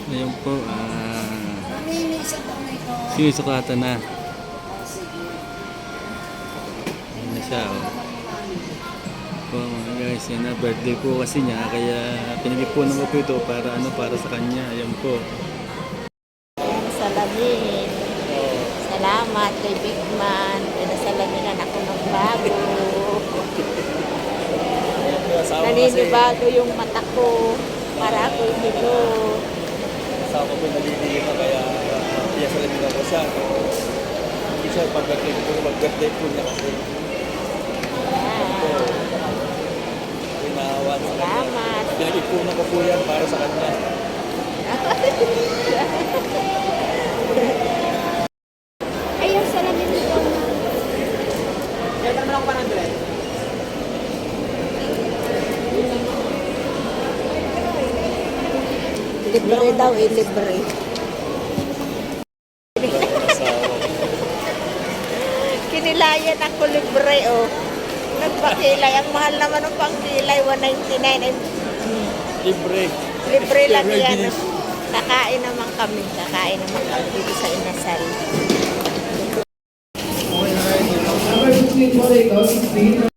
Ayan po, sinisukatan na. Ayan na siya, oh. Po mga guys, yan na, birthday po kasi niya, kaya pinag-ipunan ko po ito para para sa kanya. Ayan po. Salamin. Salamat kay Big Man. Pinasalaminan ako ng bago. Naninibago yung mata ko para ako ito. Kasama ko naliliit na kaya pinasalamin ako siya. Hindi siya mag-birthday po niya kasi. Salamat. Pinag-ipunan ko po yan para sa kanya. Ayun, salamin nito. Kaya naman ako pa ng dress. Libre daw eh, libre. Kinilayan ako libre oh. Nagpakilay. Ang mahal naman ng pangkilay, 199. Libre. Libre lang yan. Kakain naman kami. Kakain naman kami dito sa Inasal. Number 16 po, ikaw, 16.